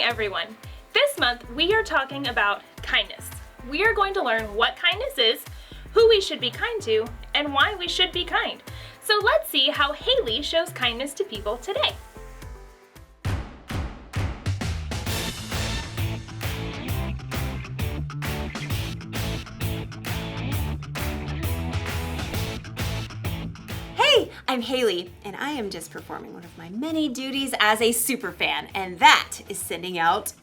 everyone. This month we are talking about kindness. We are going to learn what kindness is, who we should be kind to, and why we should be kind. So let's see how Haley shows kindness to people today. Hey, I'm Haley, and I am just performing one of my many duties as a superfan, and that is sending out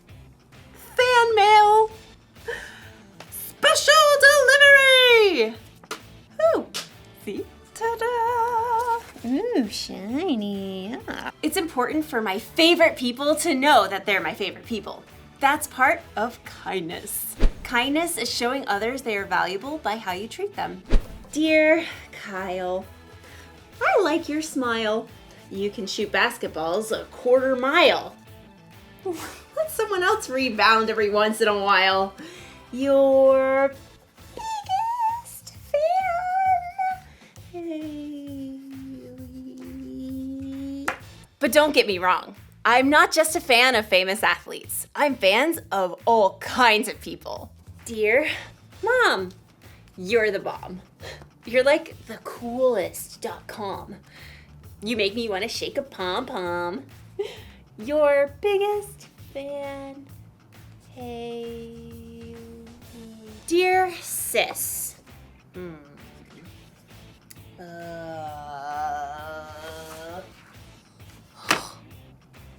fan mail. Special delivery! Ooh, see? Ta-da! Ooh, shiny. Yeah. It's important for my favorite people to know that they're my favorite people. That's part of kindness. Kindness is showing others they are valuable by how you treat them. Dear Kyle, I like your smile. You can shoot basketballs a quarter mile. Let someone else rebound every once in a while. Your biggest fan, Haley. But don't get me wrong. I'm not just a fan of famous athletes. I'm fans of all kinds of people. Dear Mom, you're the bomb. You're like the coolest.com. You make me want to shake a pom-pom. Your biggest fan, Haley. Dear sis.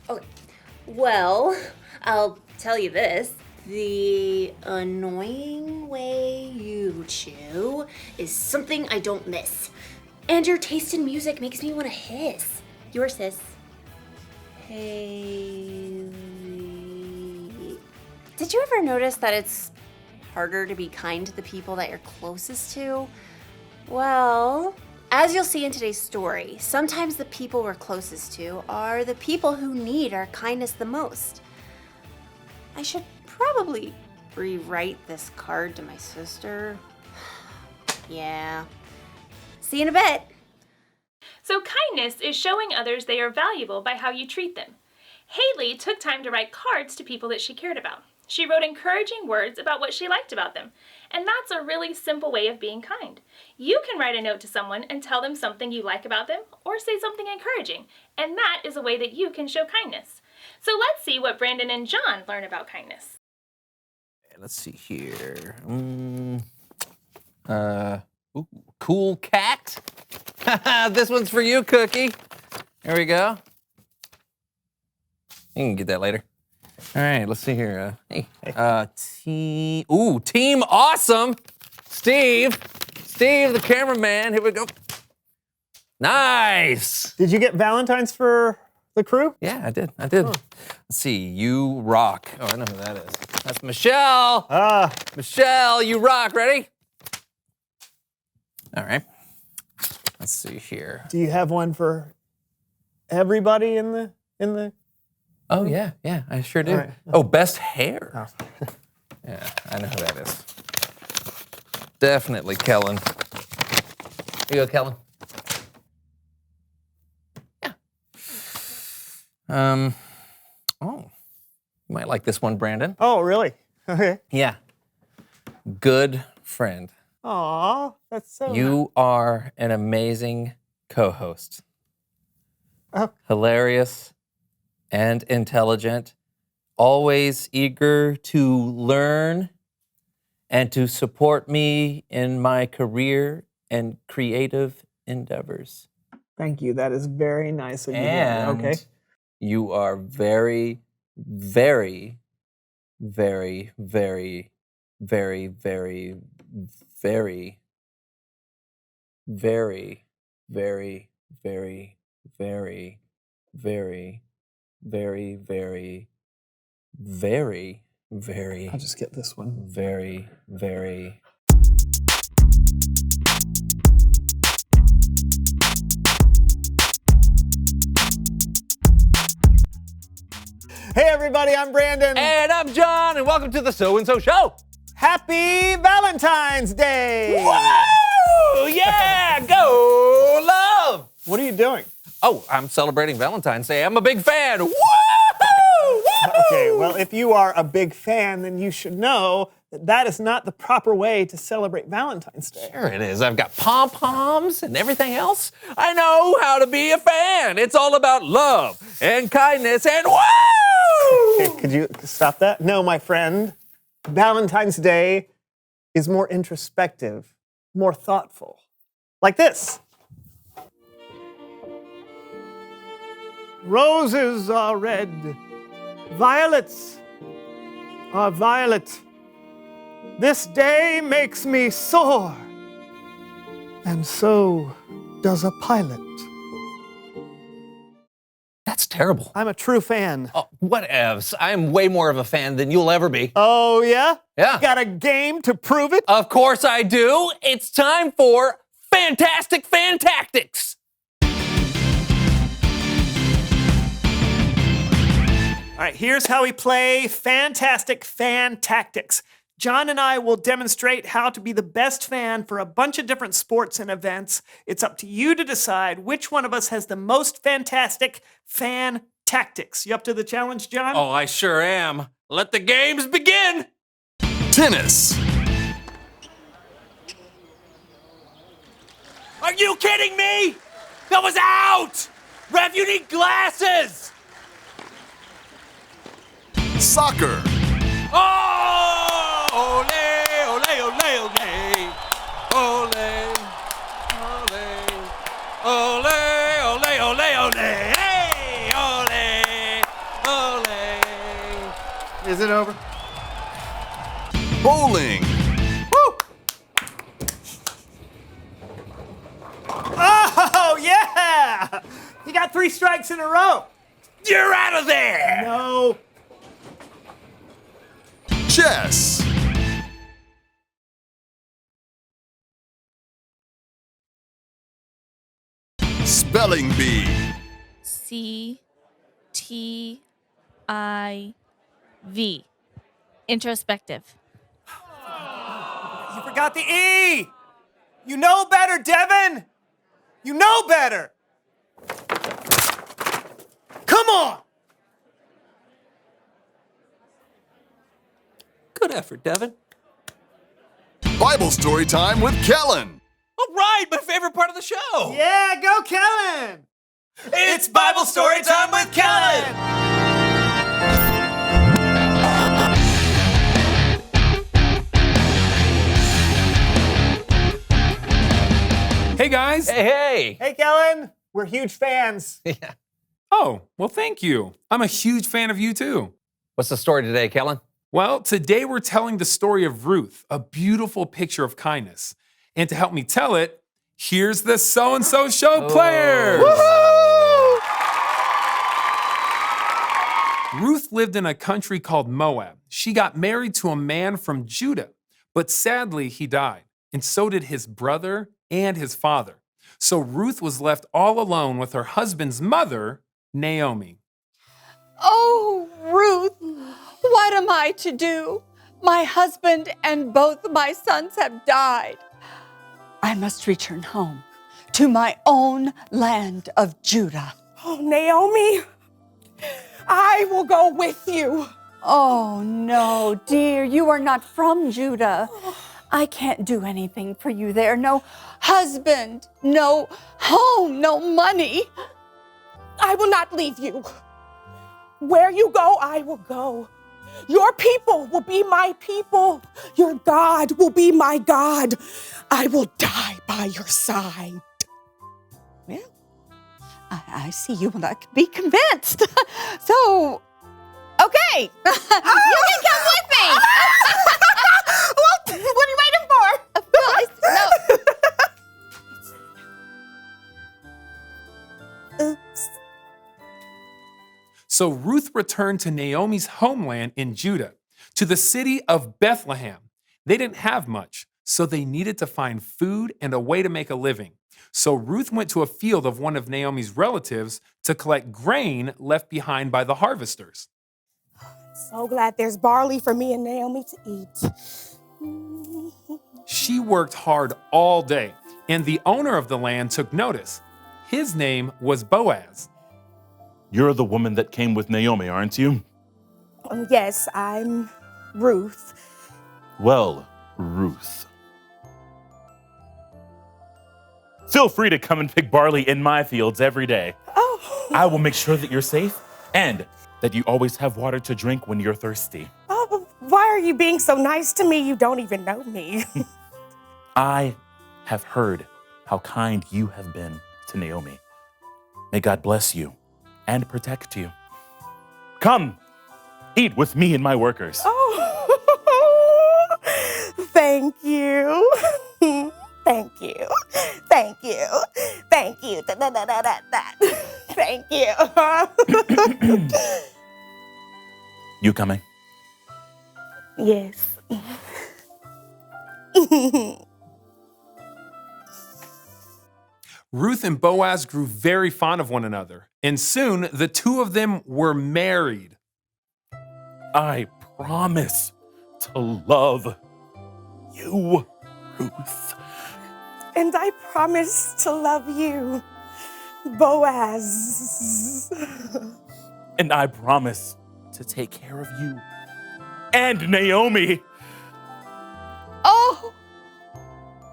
Okay. Well, I'll tell you this. The annoying way you chew is something I don't miss. And your taste in music makes me want to hiss. Your sis, Haley. Did you ever notice that it's harder to be kind to the people that you're closest to? Well, as you'll see in today's story, sometimes the people we're closest to are the people who need our kindness the most. I should probably rewrite this card to my sister. Yeah. See you in a bit. So kindness is showing others they are valuable by how you treat them. Haley took time to write cards to people that she cared about. She wrote encouraging words about what she liked about them. And that's a really simple way of being kind. You can write a note to someone and tell them something you like about them or say something encouraging. And that is a way that you can show kindness. So let's see what Brandon and John learn about kindness. Let's see here. Ooh, cool cat. This one's for you, Cookie. There we go. You can get that later. All right, let's see here. Team Awesome. Steve, the cameraman. Here we go. Nice. Did you get Valentine's for the crew? Yeah, I did. Let's see, you rock. Oh, I know who that is. That's Michelle. Michelle, you rock. Ready? All right. Let's see here. Do you have one for everybody in the? Oh, yeah, I sure do. All right. Oh, best hair. Oh. Yeah, I know who that is. Definitely Kellen. Here you go, Kellen. Yeah. Oh, you might like this one, Brandon. Oh, really? Okay. Yeah. Good friend. Aw, that's so. You are an amazing co-host. Oh. Hilarious and intelligent, always eager to learn and to support me in my career and creative endeavors. Thank you. That is very nice of you. And Okay. you are very, very, very, very, very, very, very, very, very, very, very, very, very, very, very, very, I'll just get this one. very, very. Hey, everybody, I'm Brandon. And I'm John, and welcome to the So and So Show. Happy Valentine's Day. Woo! Yeah, go love. What are you doing? Oh, I'm celebrating Valentine's Day. I'm a big fan. Woo! Okay, well, if you are a big fan, then you should know that that is not the proper way to celebrate Valentine's Day. Sure it is. I've got pom-poms and everything else. I know how to be a fan. It's all about love and kindness and woo! Okay, could you stop that? No, my friend. Valentine's Day is more introspective, more thoughtful. Like this. Roses are red, violets are violet. This day makes me soar, and so does a pilot. That's terrible. I'm a true fan. Oh, whatevs. I'm way more of a fan than you'll ever be. Oh, yeah? Yeah. Got a game to prove it? Of course I do. It's time for Fantastic Fan Tactics. All right, here's how we play Fantastic Fan Tactics. John and I will demonstrate how to be the best fan for a bunch of different sports and events. It's up to you to decide which one of us has the most fantastic fan tactics. You up to the challenge, John? Oh, I sure am. Let the games begin. Tennis. Are you kidding me? That was out! Ref, you need glasses! Soccer. Oh! Ole, ole, ole, ole. Ole, ole. Ole, ole, ole, ole. Hey! Ole, ole. Is it over? Bowling. Woo! Oh, yeah! You got 3 strikes in a row. You're out of there! No. Chess. Spelling bee. C-T-I-V. Introspective. You forgot the E. You know better, Devin. You know better. Come on. Good effort, Devin. Bible story time with Kellen. All right, my favorite part of the show. Yeah, go Kellen. It's Bible story time with Kellen. Hey guys! Hey. Hey, Kellen. We're huge fans. Yeah. Oh, well, thank you. I'm a huge fan of you too. What's the story today, Kellen? Well, today we're telling the story of Ruth, a beautiful picture of kindness. And to help me tell it, here's the So-and-So Show players! Ruth lived in a country called Moab. She got married to a man from Judah, but sadly he died, and so did his brother and his father. So Ruth was left all alone with her husband's mother, Naomi. Oh, Ruth, what am I to do? My husband and both my sons have died. I must return home to my own land of Judah. Oh, Naomi, I will go with you. Oh, no, dear, you are not from Judah. I can't do anything for you there. No husband, no home, no money. I will not leave you. Where you go, I will go. Your people will be my people. Your God will be my God. I will die by your side. Well, I see you will not be convinced. So, okay, you can come with me. What are you waiting for? No. Oops. So Ruth returned to Naomi's homeland in Judah, to the city of Bethlehem. They didn't have much, so they needed to find food and a way to make a living. So Ruth went to a field of one of Naomi's relatives to collect grain left behind by the harvesters. So glad there's barley for me and Naomi to eat. She worked hard all day, and the owner of the land took notice. His name was Boaz. You're the woman that came with Naomi, aren't you? yes, I'm Ruth. Well, Ruth. Feel free to come and pick barley in my fields every day. Oh. I will make sure that you're safe and that you always have water to drink when you're thirsty. Oh, why are you being so nice to me? You don't even know me. I have heard how kind you have been to Naomi. May God bless you and protect you. Come, eat with me and my workers. Oh, thank you. Thank you. Thank you. Thank you. Thank you. You coming? Yes. Ruth and Boaz grew very fond of one another, and soon the two of them were married. I promise to love you, Ruth. And I promise to love you, Boaz. And I promise to take care of you and Naomi. Oh,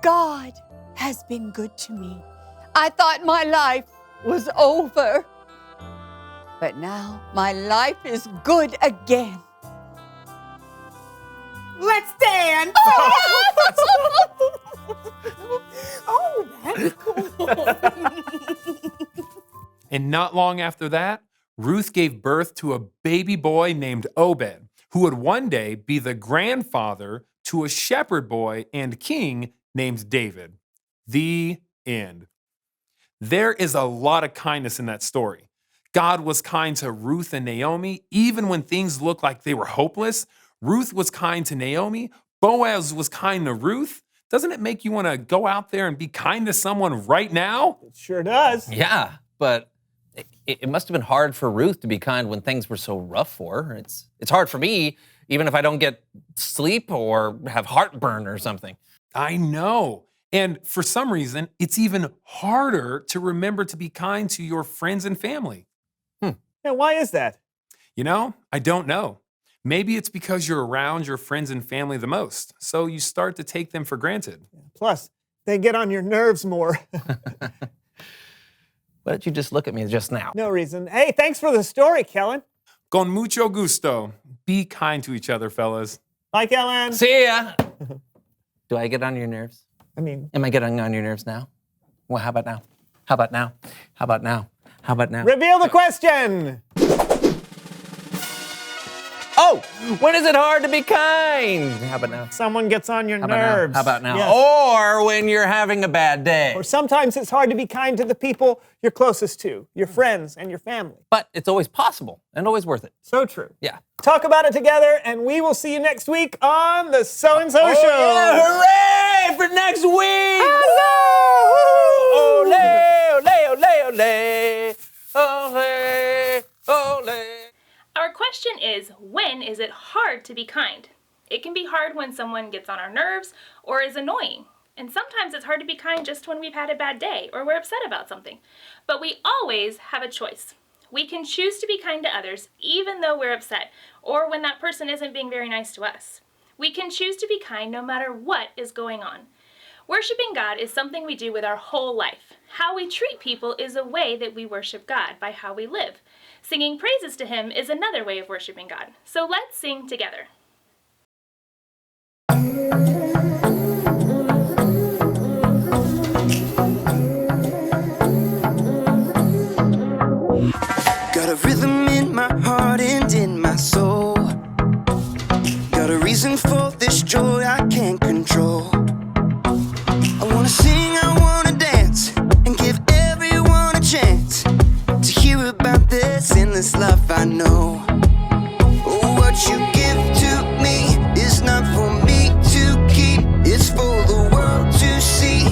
God has been good to me. I thought my life was over, but now my life is good again. Let's dance. Oh, that's cool. And not long after that, Ruth gave birth to a baby boy named Obed, who would one day be the grandfather to a shepherd boy and king named David. The end. There is a lot of kindness in that story. God was kind to Ruth and Naomi, even when things looked like they were hopeless. Ruth was kind to Naomi. Boaz was kind to Ruth. Doesn't it make you want to go out there and be kind to someone right now? It sure does. Yeah, but it must have been hard for Ruth to be kind when things were so rough for her. It's hard for me, even if I don't get sleep or have heartburn or something. I know. And for some reason, it's even harder to remember to be kind to your friends and family. Yeah, why is that? You know, I don't know. Maybe it's because you're around your friends and family the most, so you start to take them for granted. Plus, they get on your nerves more. Why did you just look at me just now? No reason. Hey, thanks for the story, Kellen. Con mucho gusto. Be kind to each other, fellas. Bye, Kellen. See ya. Do I get on your nerves? I mean, am I getting on your nerves now? Well, how about now? How about now? How about now? How about now? Reveal the question. Oh, when is it hard to be kind? How about now? Someone gets on your How nerves. about now? Yes. Or when you're having a bad day. Or sometimes it's hard to be kind to the people you're closest to, your friends and your family. But it's always possible and always worth it. So true. Yeah. Talk about it together, and we will see you next week on the So and So Show. Yeah, hooray for next week! Ole, ole, ole, ole. Our question is, when is it hard to be kind? It can be hard when someone gets on our nerves or is annoying. And sometimes it's hard to be kind just when we've had a bad day or we're upset about something. But we always have a choice. We can choose to be kind to others even though we're upset or when that person isn't being very nice to us. We can choose to be kind no matter what is going on. Worshiping God is something we do with our whole life. How we treat people is a way that we worship God by how we live. Singing praises to Him is another way of worshiping God. So let's sing together. Got a rhythm in my heart and in my soul. Got a reason for this joy I can't control. I wanna sing, I wanna dance, and give everyone a chance to hear about this endless love I know. What you give to me is not for me to keep, it's for the world to see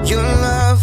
your love.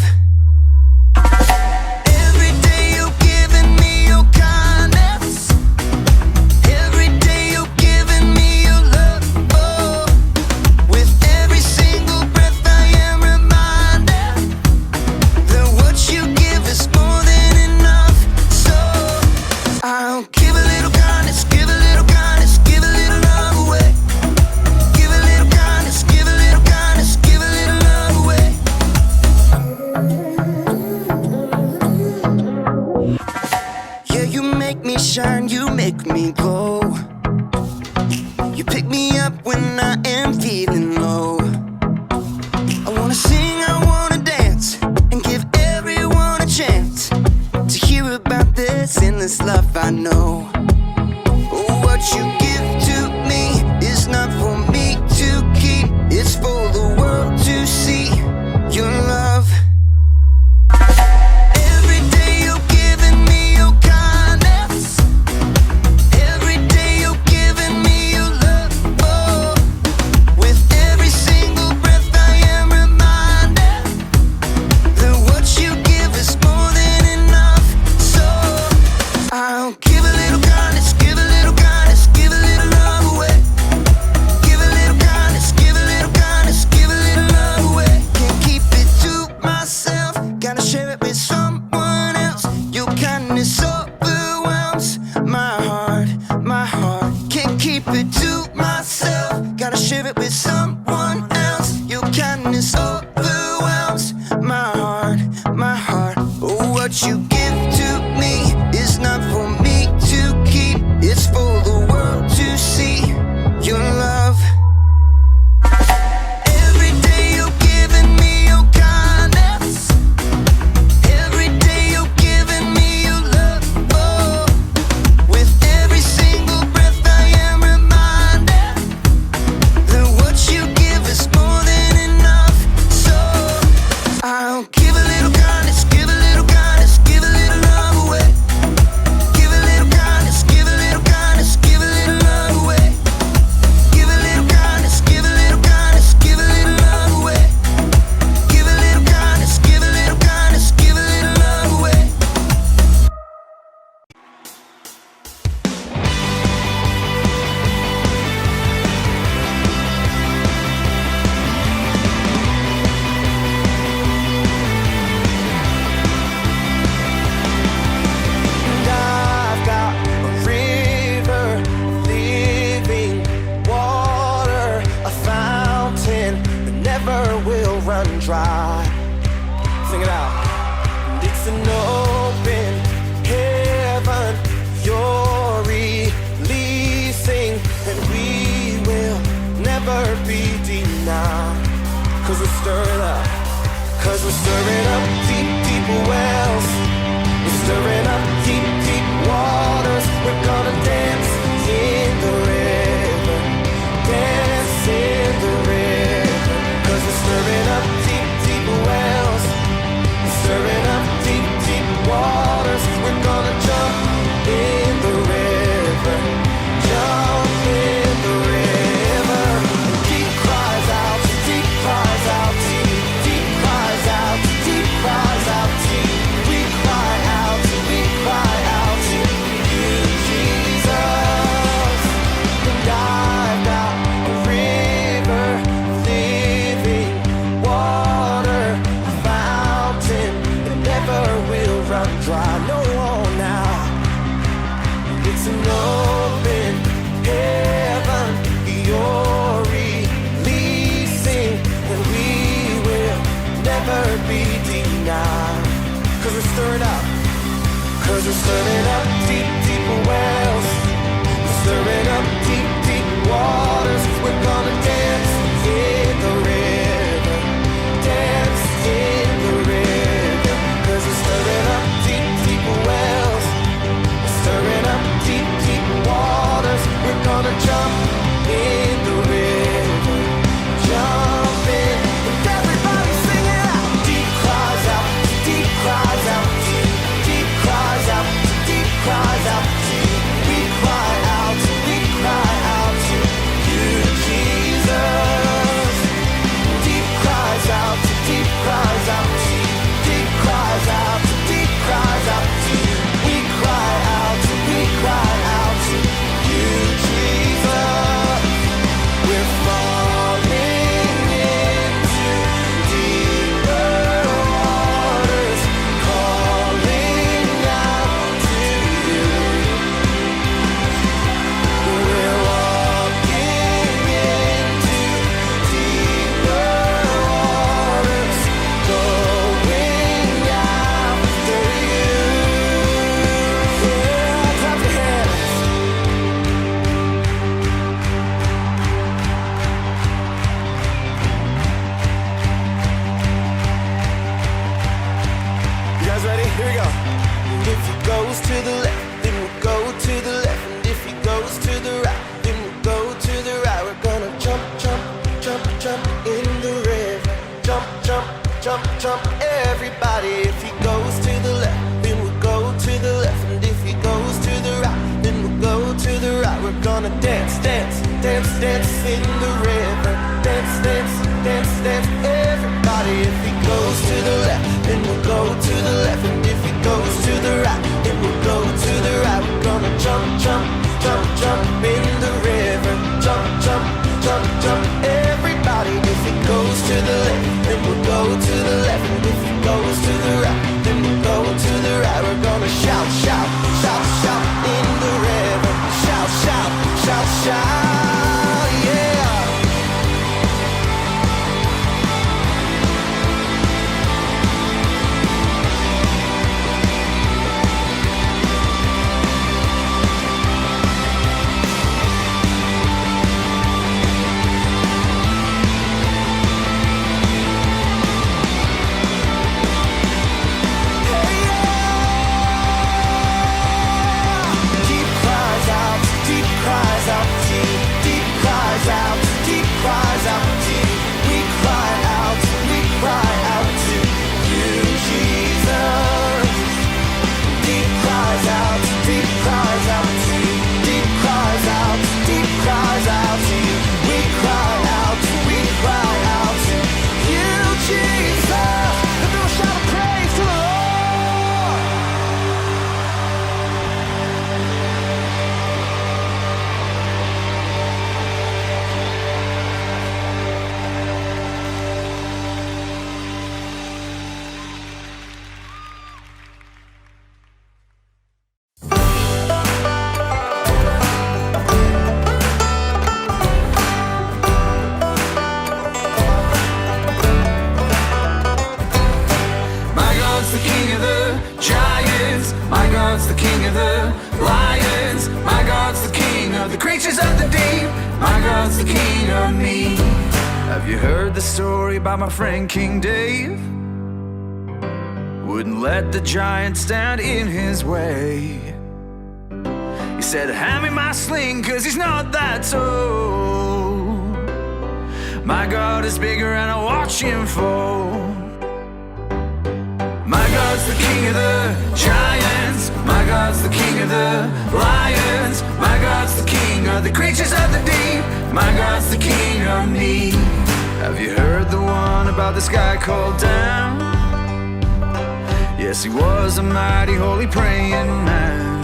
shine, you make me glow. You pick me up when I am feeling low. I wanna sing, I wanna dance, and give everyone a chance to hear about this endless love I know. Oh, what you give to me is not for me to keep, it's for the world to see your love. Every day you're giving me your kindness. Every day you're giving me your love. Oh, with every single breath I am reminded that what you give is more than enough. So I'll give a little kindness, give a little kindness, give a little love away. Give a little kindness, give a little kindness, give a little love away. Can't keep it to myself, gotta share it with someone else. Your kindness overwhelms my heart, my heart. Can't keep it to myself, gotta share it with someone else. Your kindness overwhelms my heart, my heart. Oh, what you give to me is not for me to keep, it's for the world to see your love. Every day you're giving me your kindness. Every day you're giving me your love. Oh, with every single breath I am reminded that what you give is more than enough. So I'll give a little kindness, give a little kindness, give a little love away. Give a little kindness, give a little kindness, give a little love away. Give a little kindness, give a little kindness, give a little love away. Give a little kindness, give a little kindness, give a little love away. And I've got a river of living water, a fountain that never will run dry. Sing it out. And it's an open heaven you're releasing, and we will never be denied. 'Cause we're stirring up, 'cause we're stirring up deep, deep wells. We're stirring up deep, deep waters. We're gonna dance in the river, dance in the river. 'Cause we're stirring up deep, deep wells. We're stirring up deep, deep waters. We're gonna jump in the river, jump in the river. And deep cries out, deep cries out, deep cries out, deep cries out, deep. We cry out to you, Jesus. And I've got a river of living water, a fountain that never will run dry. No, now it's an open heaven you're releasing, and we will never be denied. 'Cause we're stirring up, 'cause we're stirring up deep, deep wells. We're stirring up deep, deep waters. We're gonna dance in the river, dance in the river. 'Cause we're stirring up deep, deep wells. We're stirring up deep, deep waters. We're gonna jump in the river, jump in. And everybody sing it out. Deep cries out, deep cries out, deep cries out, deep cries out, deep. We cry out to you, Jesus. Here we go. And if he goes to the left, then we'll go to the left. And if he goes to the right, then we'll go to the right. We're gonna jump, jump, jump, jump in the river. Jump, jump, jump, jump, everybody. If he goes to the left, then we'll go to the left. And if he goes to the right, then we'll go to the right. We're gonna dance, dance, dance, dance in the river. Dance, dance, dance, dance, everybody. If he goes to the left, then we'll go to the left. And if he goes to the right, then we'll go to the right. We're gonna jump, jump, jump, jump in the river. Jump, jump, jump, jump, everybody. If he goes to the left, then we'll go to the left. And if he goes to the right, then we'll go to the right. We're gonna shout, shout, shout, shout in the river. Shout, shout, shout, shout, yeah. God's the king of the lions. My God's the king of the creatures of the deep. My God's the king of me. Have you heard the story about my friend King Dave? Wouldn't let the giant stand in his way. He said, hand me my sling, cause he's not that tall. My God is bigger and I watch him fall. My God's the king of the giants. My God's the king of the lions. My God's the king of the creatures of the deep. My God's the king of me. Have you heard the one about this guy called Dan? Yes, he was a mighty holy praying man.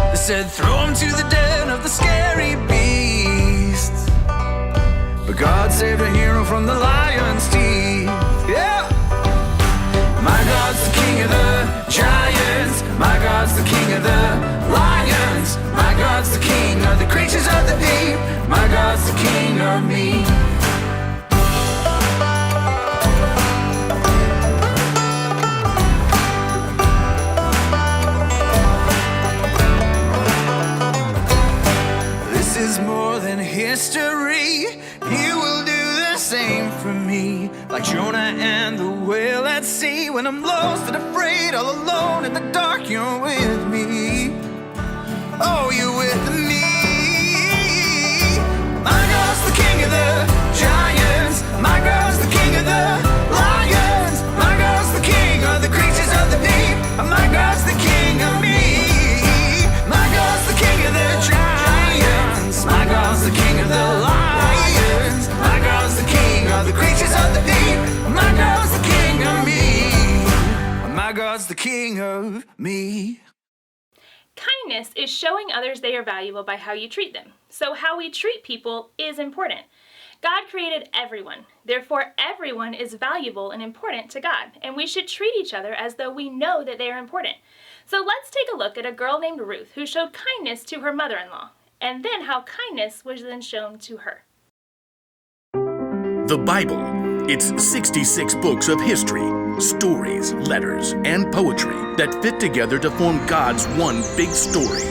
They said throw him to the den of the scary beasts, but God saved a hero from the lion's teeth. Yeah! My God's the king of the giants. My God's the king of the lions. My God's the king of the creatures of the deep. My God's the king of me. This is more than history. He will do the same for me. Like Jonah and the whale at sea. When I'm lost and afraid, all alone in the dark, you're with me. Oh, you're with me. My God's the king of the giants. My God's the king of the lions. My God's the king of the creatures of the deep. My God's the king of me. My God's the king of the giants. My God's the king of the lions. My God's the king of the creatures of the deep. My God's the king of me. My God's the king of me. Kindness is showing others they are valuable by how you treat them. So how we treat people is important. God created everyone. Therefore, everyone is valuable and important to God, and we should treat each other as though we know that they are important. So let's take a look at a girl named Ruth who showed kindness to her mother-in-law, and then how kindness was then shown to her. The Bible. It's 66 books of history, stories, letters, and poetry that fit together to form God's one big story.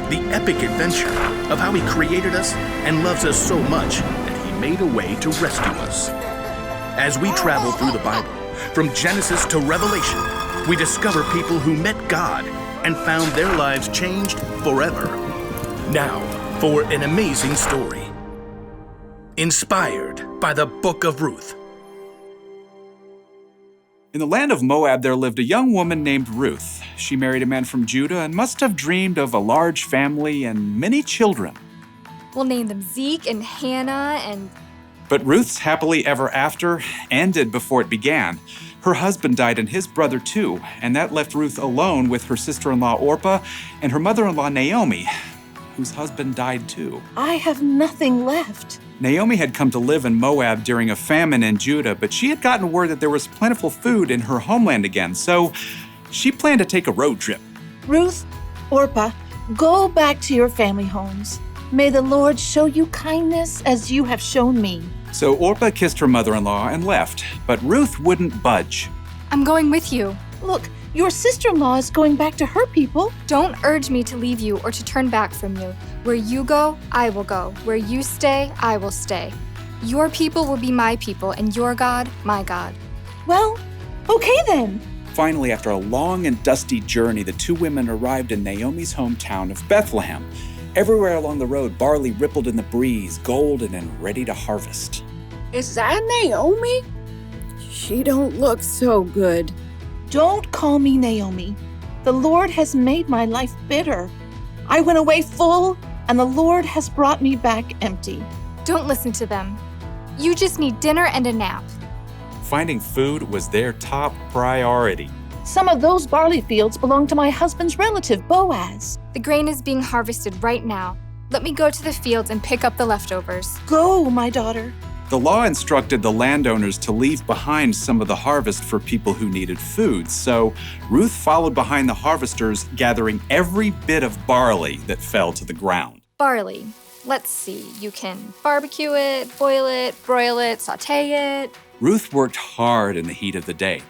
The epic adventure of how He created us and loves us so much that He made a way to rescue us. As we travel through the Bible, from Genesis to Revelation, we discover people who met God and found their lives changed forever. Now, for an amazing story. Inspired by the Book of Ruth. In the land of Moab, there lived a young woman named Ruth. She married a man from Judah and must have dreamed of a large family and many children. We'll name them Zeke and Hannah and... But Ruth's happily ever after ended before it began. Her husband died and his brother too, and that left Ruth alone with her sister-in-law Orpah and her mother-in-law Naomi, whose husband died too. I have nothing left. Naomi had come to live in Moab during a famine in Judah, but she had gotten word that there was plentiful food in her homeland again, so she planned to take a road trip. Ruth, Orpah, go back to your family homes. May the Lord show you kindness as you have shown me. So Orpah kissed her mother-in-law and left, but Ruth wouldn't budge. I'm going with you. Look, your sister-in-law is going back to her people. Don't urge me to leave you or to turn back from you. Where you go, I will go. Where you stay, I will stay. Your people will be my people, and your God, my God. Well, okay then. Finally, after a long and dusty journey, the two women arrived in Naomi's hometown of Bethlehem. Everywhere along the road, barley rippled in the breeze, golden and ready to harvest. Is that Naomi? She don't look so good. Don't call me Naomi. The Lord has made my life bitter. I went away full, and the Lord has brought me back empty. Don't listen to them. You just need dinner and a nap. Finding food was their top priority. Some of those barley fields belong to my husband's relative, Boaz. The grain is being harvested right now. Let me go to the fields and pick up the leftovers. Go, my daughter. The law instructed the landowners to leave behind some of the harvest for people who needed food, so Ruth followed behind the harvesters, gathering every bit of barley that fell to the ground. Barley. Let's see. You can barbecue it, boil it, broil it, sauté it. Ruth worked hard in the heat of the day.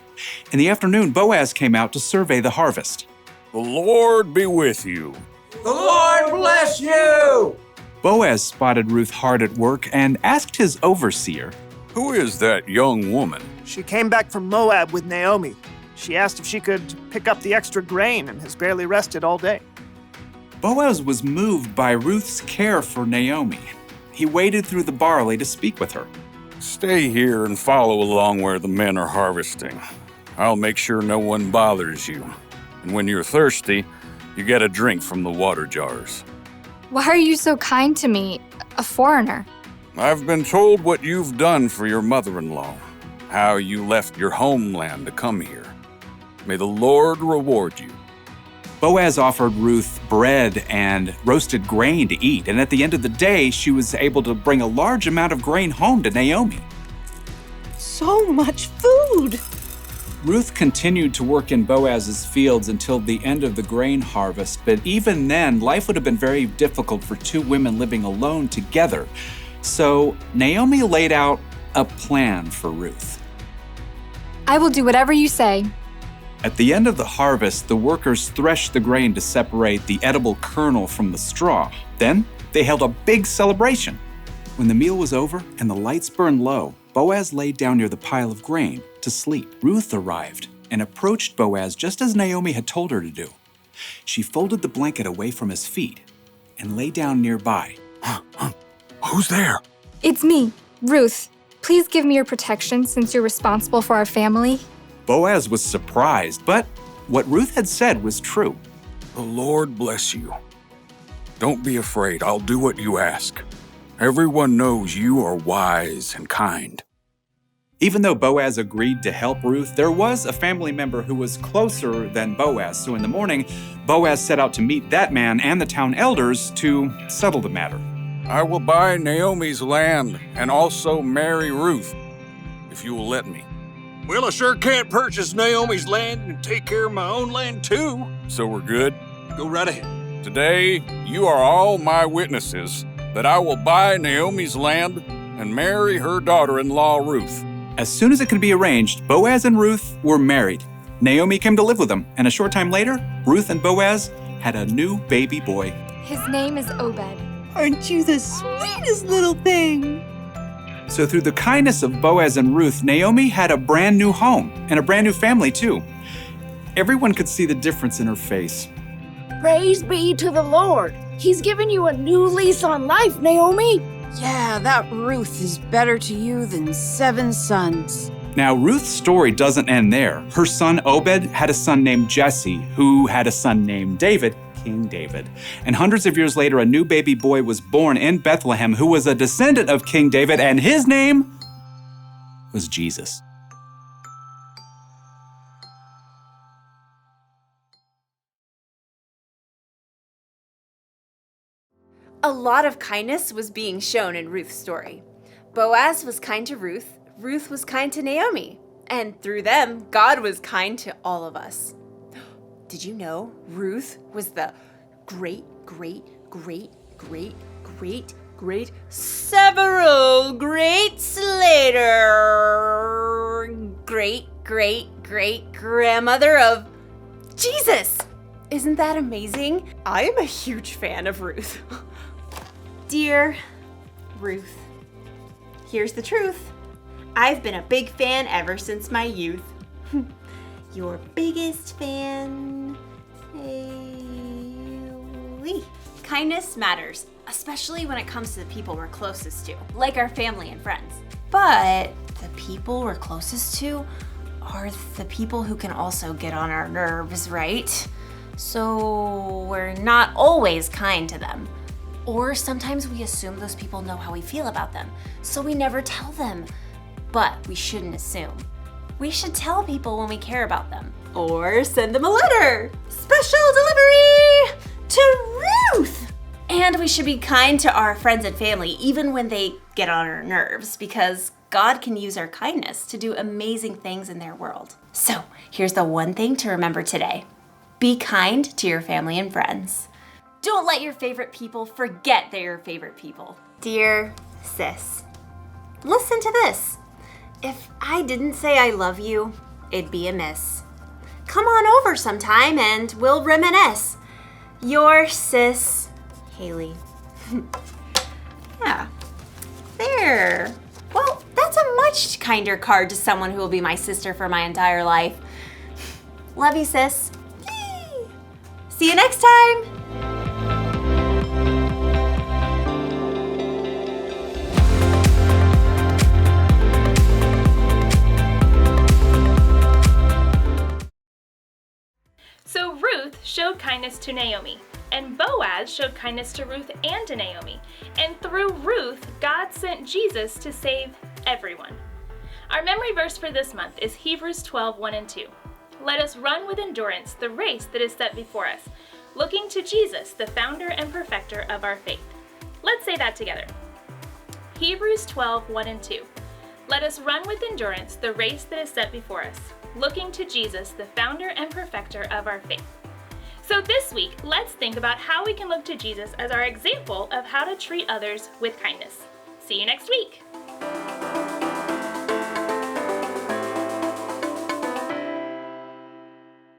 In the afternoon, Boaz came out to survey the harvest. The Lord be with you. The Lord bless you! Boaz spotted Ruth hard at work and asked his overseer, Who is that young woman? She came back from Moab with Naomi. She asked if she could pick up the extra grain and has barely rested all day. Boaz was moved by Ruth's care for Naomi. He waded through the barley to speak with her. Stay here and follow along where the men are harvesting. I'll make sure no one bothers you. And when you're thirsty, you get a drink from the water jars. Why are you so kind to me, a foreigner? I've been told what you've done for your mother-in-law, how you left your homeland to come here. May the Lord reward you. Boaz offered Ruth bread and roasted grain to eat, and at the end of the day, she was able to bring a large amount of grain home to Naomi. So much food! Ruth continued to work in Boaz's fields until the end of the grain harvest, but even then, life would have been very difficult for two women living alone together. So Naomi laid out a plan for Ruth. I will do whatever you say. At the end of the harvest, the workers threshed the grain to separate the edible kernel from the straw. Then they held a big celebration. When the meal was over and the lights burned low, Boaz laid down near the pile of grain to sleep. Ruth arrived and approached Boaz just as Naomi had told her to do. She folded the blanket away from his feet and lay down nearby. Who's there? It's me, Ruth. Please give me your protection since you're responsible for our family. Boaz was surprised, but what Ruth had said was true. The Lord bless you. Don't be afraid. I'll do what you ask. Everyone knows you are wise and kind. Even though Boaz agreed to help Ruth, there was a family member who was closer than Boaz. So in the morning, Boaz set out to meet that man and the town elders to settle the matter. I will buy Naomi's land and also marry Ruth, if you will let me. Well, I sure can't purchase Naomi's land and take care of my own land too. So we're good? Go right ahead. Today, you are all my witnesses that I will buy Naomi's land and marry her daughter-in-law, Ruth. As soon as it could be arranged, Boaz and Ruth were married. Naomi came to live with them, and a short time later, Ruth and Boaz had a new baby boy. His name is Obed. Aren't you the sweetest little thing? So through the kindness of Boaz and Ruth, Naomi had a brand new home and a brand new family too. Everyone could see the difference in her face. Praise be to the Lord. He's given you a new lease on life, Naomi. Yeah, that Ruth is better to you than 7 sons. Now, Ruth's story doesn't end there. Her son Obed had a son named Jesse, who had a son named David, King David. And hundreds of years later, a new baby boy was born in Bethlehem who was a descendant of King David, and his name was Jesus. A lot of kindness was being shown in Ruth's story. Boaz was kind to Ruth, Ruth was kind to Naomi, and through them, God was kind to all of us. Did you know Ruth was the several greats later great grandmother of Jesus? Isn't that amazing? I am a huge fan of Ruth. Dear Ruth, here's the truth. I've been a big fan ever since my youth. Your biggest fan, Haley. Kindness matters, especially when it comes to the people we're closest to, like our family and friends. But the people we're closest to are the people who can also get on our nerves, right? So we're not always kind to them. Or sometimes we assume those people know how we feel about them, so we never tell them. But we shouldn't assume. We should tell people when we care about them. Or send them a letter. Special delivery to Ruth! And we should be kind to our friends and family even when they get on our nerves, because God can use our kindness to do amazing things in their world. So here's the one thing to remember today. Be kind to your family and friends. Don't let your favorite people forget they're your favorite people. Dear sis, listen to this. If I didn't say I love you, it'd be amiss. Come on over sometime and we'll reminisce. Your sis, Haley. Yeah, there. Well, that's a much kinder card to someone who will be my sister for my entire life. Love you, sis. Yay. See you next time. So Ruth showed kindness to Naomi, and Boaz showed kindness to Ruth and to Naomi. And through Ruth, God sent Jesus to save everyone. Our memory verse for this month is Hebrews 12:1-2. Let us run with endurance the race that is set before us, looking to Jesus, the founder and perfecter of our faith. Let's say that together. Hebrews 12:1-2. Let us run with endurance the race that is set before us, looking to Jesus, the founder and perfecter of our faith. So this week, let's think about how we can look to Jesus as our example of how to treat others with kindness. See you next week.